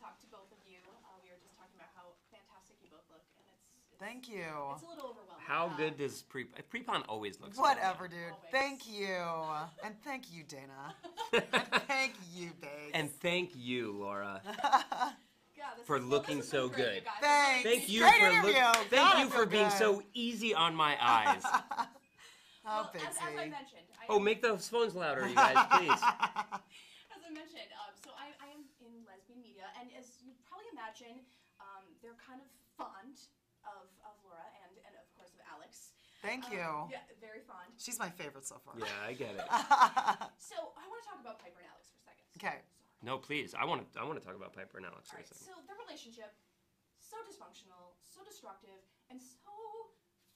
talk to both of you. We were just talking about how fantastic you both look, and it's Thank you. It's a little overwhelming. How good does Prepon always looks Whatever, good, dude. Always. Thank you. And thank you, Dana. And thank you, Biggs. And thank you, Laura, Yeah, this for is- looking this has so been great, good. you guys. Thanks. Thank you Great for interview. thank God, I you for feel being good. so easy on my eyes. Oh, Well, Biggsy. as I mentioned, Oh, make those phones louder, you guys, please. As I mentioned, so I am in lesbian media, and as you probably imagine, they're kind of fond of Laura and of course of Alex. Thank you. Yeah, very fond. She's my favorite so far. Yeah, I get it. So I want to talk about Piper and Alex for a second. Okay. Sorry. No, please. I want to talk about Piper and Alex for All a right. second. So their relationship, so dysfunctional, so destructive, and so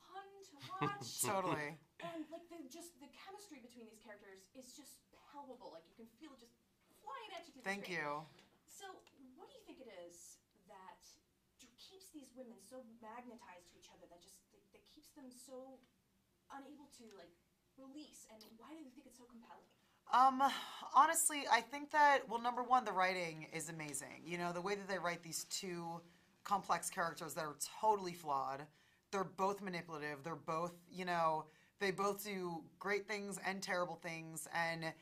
fun to watch. Totally. And like the chemistry between these characters is just palpable. Like you can feel it just flying at you through the Thank screen. you. So what do you think it is that keeps these women so magnetized to each other that keeps them so unable to like release? And why do you think it's so compelling? Honestly, I think that, well, number one, the writing is amazing. You know, the way that they write these two complex characters that are totally flawed. They're both manipulative. They're both, you know, they both do great things and terrible things. And,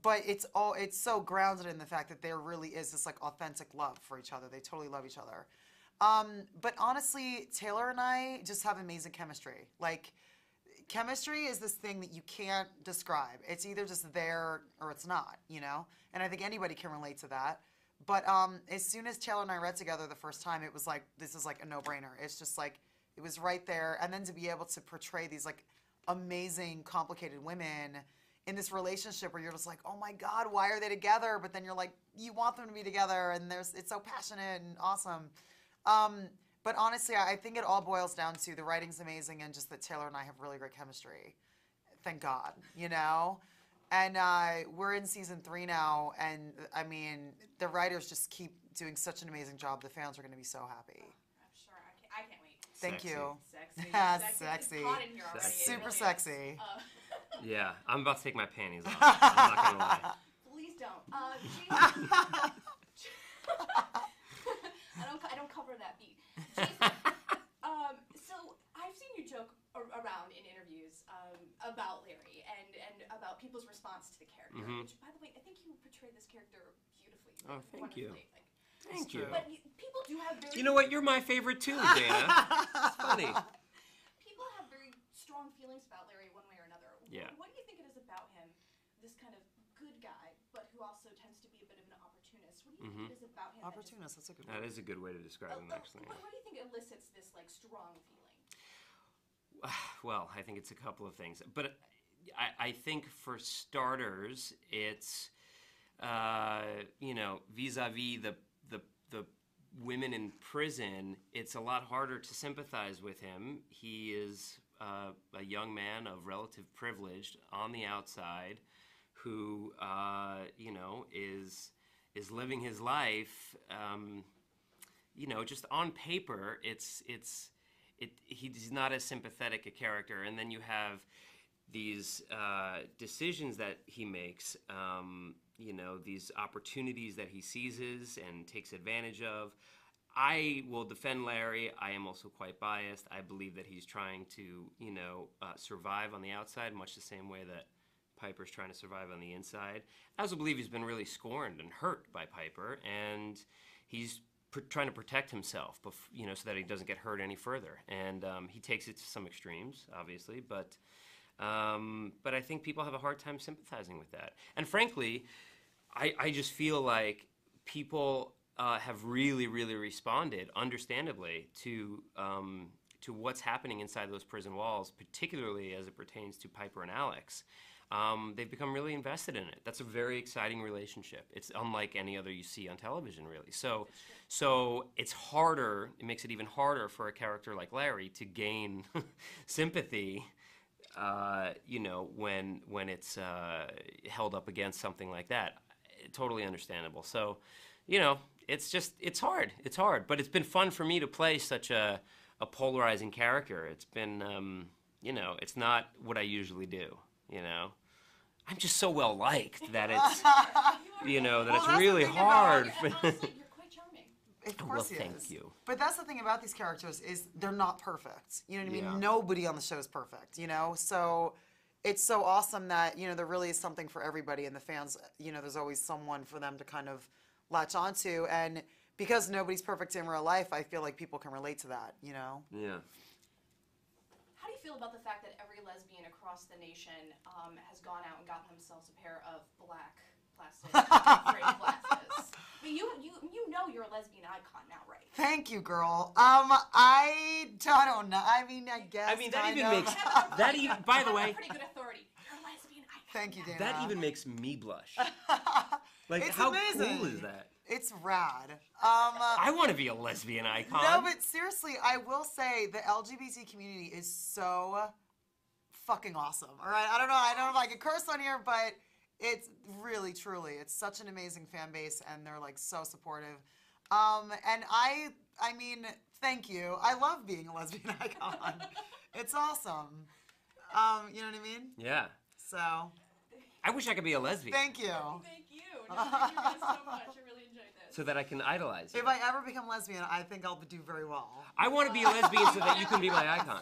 but it's so grounded in the fact that there really is this like authentic love for each other. They totally love each other. But honestly, Taylor and I just have amazing chemistry. Like, chemistry is this thing that you can't describe. It's either just there or it's not, you know? And I think anybody can relate to that. But as soon as Taylor and I read together the first time, it was like, this is like a no-brainer. It's just like, it was right there. And then to be able to portray these like amazing, complicated women in this relationship where you're just like, oh my God, why are they together? But then you're like, you want them to be together, and it's so passionate and awesome. But honestly, I think it all boils down to the writing's amazing and just that Taylor and I have really great chemistry. Thank God, you know? And we're in season 3 now, and I mean, the writers just keep doing such an amazing job. The fans are going to be so happy. I'm sure. I can't wait. Thank Sexy. you. Sexy. Sexy. It's hot in here already. Sexy. It Super really is. sexy. Yeah, I'm about to take my panties off. I'm not gonna lie. Please don't. I don't cover that beat. Jason, so I've seen you joke around in interviews about Larry and about people's response to the character. Which, by the way, I think you portrayed this character beautifully. Oh, thank you. wonderfully. Like, Thank you. but people do have very. You know what? You're my favorite too, Dana. It's funny. People have very strong feelings about Larry one way or another. Yeah. What do you think it is about him, this kind of good guy, but who also tends to be a bit of an opportunist? What do you think it is about him? Opportunist, that's a good That word. is a good way to describe him, actually. What do you think elicits this like strong feeling? Well, I think it's a couple of things, but I think for starters, it's you know, vis-a-vis the women in prison, it's a lot harder to sympathize with him. He is a young man of relative privilege on the outside, who you know is living his life. You know, just on paper, he's not as sympathetic a character, and then you have these decisions that he makes, you know, these opportunities that he seizes and takes advantage of. I will defend Larry. I am also quite biased. I believe that he's trying to, you know, survive on the outside, much the same way that Piper's trying to survive on the inside. I also believe he's been really scorned and hurt by Piper, and he's trying to protect himself, you know, so that he doesn't get hurt any further. And he takes it to some extremes, obviously, but I think people have a hard time sympathizing with that. And frankly, I just feel like people have really, really responded, understandably, to what's happening inside those prison walls, particularly as it pertains to Piper and Alex. They've become really invested in it. That's a very exciting relationship. It's unlike any other you see on television, really. So it's harder, it makes it even harder for a character like Larry to gain sympathy, you know, when it's held up against something like that. Totally understandable. So, you know, it's hard. It's hard. But it's been fun for me to play such a polarizing character. It's been, you know, it's not what I usually do, you know. I'm just so well liked that it's that Well, it's that's the really thing about- hard. And honestly, you're quite charming. Of Well, course he thank is. you. But that's the thing about these characters is they're not perfect. You know what I mean? Yeah. Nobody on the show is perfect, So it's so awesome that, there really is something for everybody, and the fans, there's always someone for them to kind of latch onto. And because nobody's perfect in real life, I feel like people can relate to that, Yeah. How do you feel about the fact that every lesbian across the nation has gone out and gotten themselves a pair of black plastic frame glasses? I mean, you know you're a lesbian icon now, right? Thank you, girl. I don't know. I mean, I guess. I mean, that kind even of. makes that even. By the I have way, a pretty good authority. You're a lesbian icon. Thank you, Dana. that even makes me blush. Like, It's how amazing. cool is that? It's rad. I want to be a lesbian icon. No, but seriously, I will say the LGBT community is so fucking awesome. All right, I don't know if I can curse on here, but it's really, truly, it's such an amazing fan base, and they're like so supportive. And I mean, thank you. I love being a lesbian icon. It's awesome. You know what I mean? Yeah. So, I wish I could be a lesbian Thank thank you. you. No, thank you guys so much. I really enjoyed this. so that I can idolize you. If I ever become lesbian, I think I'll do very well. I want to be a lesbian so that you can be my icon.